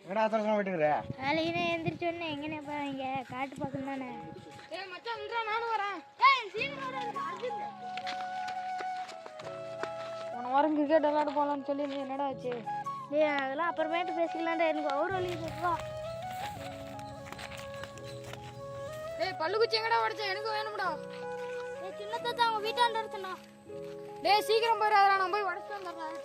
என்னடா அவசரமா விட்டுக்குற? காலையில எந்திரிச்சோன்னே எங்கனே போவீங்க? காட்டு பக்கம் தானே. ஏய் மச்சான் நின்றா நானும் வரேன். ஏய் சீக்கிரம் வர அர்ஜென்ட். போன வாரம் கிரிக்கெட் விளையாட போலாம்னு சொல்லி நீ என்னடா ஆச்சு? டேய் அதெல்லாம் அப்புறமேட்டு பேசிக்கலாம்டா. எனக்கு அவர் வலி இருக்குடா. டேய் பல்லுக்குச்சி எங்கடா உடைச்ச? எனக்கு வேணும்டா. டேய் சின்ன தாத்தா அவங்க வீட்டாண்ட இருக்குடா. டேய் சீக்கிரம் போயிடாதடா, நான் போய் உடைச்சிட்டு வந்துடுறேன்.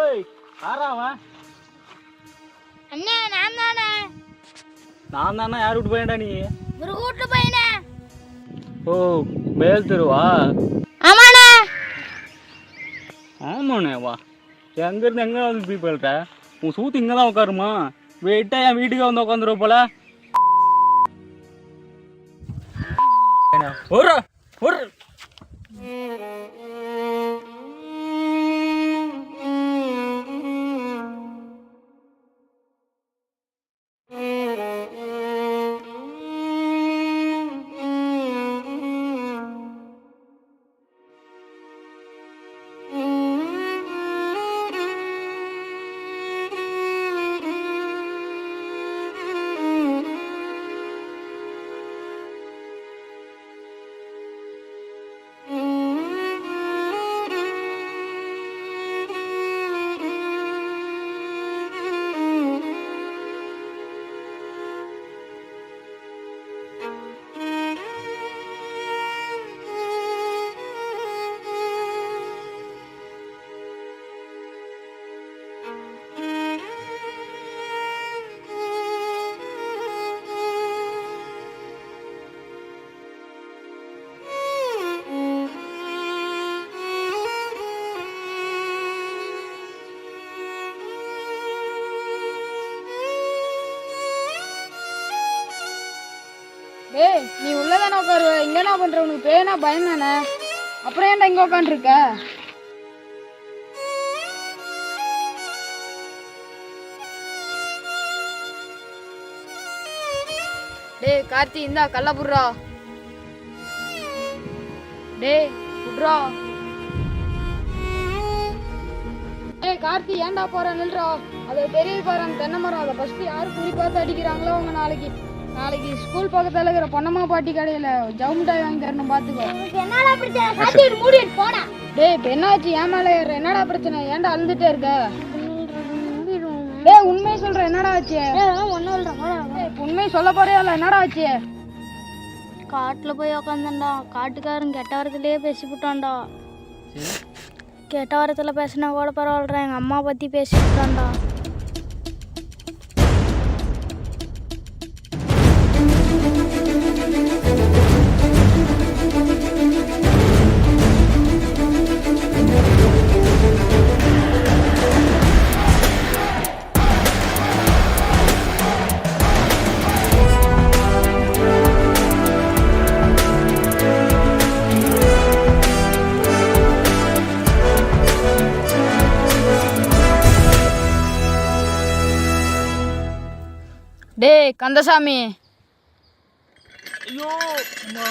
ஏய் ஆறாவா? அண்ணே நான் தானே. நான் தானே. யார் விட்டு போயேன்டா நீ? ஒரு கூட்டு பையனே. ஓ மேல் தெருவா? ஆமாண்ணே. ஆமாண்ணே வா. எங்கேருந்து எங்கே வந்து போய் போயிட்ட? உன் சூத்து இங்கே தான் உட்காருமா? வெயிட்டா என் வீட்டுக்கு வந்து உட்காந்துருவ போல. ஒரு ஒரு டேய் நீ உள்ளதானே உட்காருவ, இங்க என்ன பண்ற? உனக்கு பேனா பயம் தானே? அப்புறம் ஏன்டா இங்க உட்காந்துருக்க? டேய் கார்த்தி இந்தா கல்ல புடுறா. டேய் புடுறா. டேய் கார்த்தி ஏன்டா போற? நில்றா. அது தெரியுது பாரு அந்த தென்னை மரம். அதை ஃபர்ஸ்ட் யாரு குறி பார்த்து அடிக்கிறாங்களோ அவங்க நாளைக்கு ஸ்கூல் பக்கத்துல இருக்கிற பொன்னம்மா பாட்டி கடையில ஜவு மிட்டாய் வாங்கி தரணும், பாத்துக்கோ. என்னடா பிரச்சனை? சாத்திட்டு மூடிட்டு போடா. டேய் இப்ப என்னாச்சு? ஏன் மேல ஏற? என்னடா பிரச்சனை? ஏன்டா அழுதுட்டே இருக்க? டேய் உண்மையை சொல்ற, என்னடா ஆச்சு? ஒன்னும் இல்லடா. உண்மையை சொல்ல போறியா இல்ல? என்னடா ஆச்சு? காட்டுல போய் உக்காந்தேன்டா. காட்டுக்காரன் கெட்ட வாரத்திலேயே பேசிவிட்டான்டா. கெட்ட வாரத்துல பேசினா கூட பரவாயில்லடா, எங்க அம்மா பத்தி பேசிவிட்டான்டா. டேய் கந்தசாமி, ஐயோ அம்மா.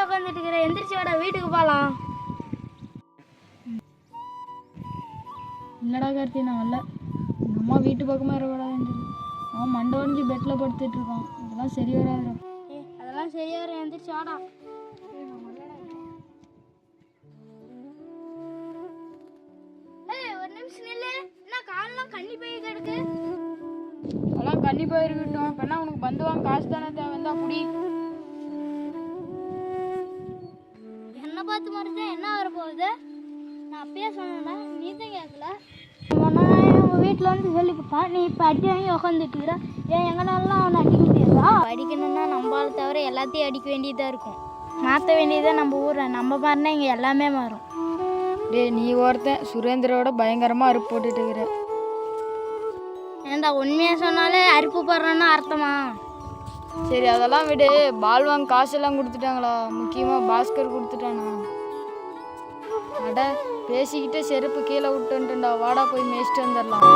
உட்காந்துட்டு இருக்கிற, எந்திரிச்சு வாடா வீட்டுக்கு போகலாம். இல்லடா கார்த்தி, நான் வரல. எங்கள் அம்மா வீட்டு பக்கமாக இருக்கக்கூடாதுன்ட்டு அவன் மண்டை ஒடிஞ்சு பெட்டில் படுத்துட்டு இருக்கான். இதெல்லாம் சரி வராது. அதெல்லாம் சரியா வரும், எந்திரிச்சு வாடா. அதெல்லாம் கண்டிப்பாக இருக்கட்டும். இப்போ என்ன உனக்கு பந்து வாங்க காசு தானே தேவைந்தா புடி. என்ன பார்த்து மறைச்சா என்ன வரப்போகுது? நான் அப்பயே சொன்னேன்டா, நீ தான் கேட்கல. உங்கள் வீட்டில் வந்து சொல்லிக்கிட்டான், நீ இப்போ அடி வாங்கி உக்காந்துட்டுக்கிற. ஏன் எங்கனாலாம் அவனை அடிக்க முடியாதா? அடிக்கணும்னா நம்மளால தவிர எல்லாத்தையும் அடிக்க வேண்டியதாக இருக்கும். மாற்ற வேண்டியதாக நம்ம ஊரை. நம்ம மாறினா இங்கே எல்லாமே மாறும். டேய் நீ ஒருத்தன் சுரேந்திரோட பயங்கரமாக அறுப்பு போட்டுட்டு இருக்கிற. ஏன்டா உண்மையாக சொன்னாலே அறுப்பு போடுறேன்னு அர்த்தமா? சரி அதெல்லாம் விடு. பால் வாங்க காசெல்லாம் கொடுத்துட்டாங்களா? முக்கியமாக பாஸ்கர் கொடுத்துட்டானா? அட பேசிக்கிட்டே செருப்பு கீழே விட்டுன்ட்டுண்டா. வாடா போய் மேய்ச்சிட்டு வந்துடலாம்.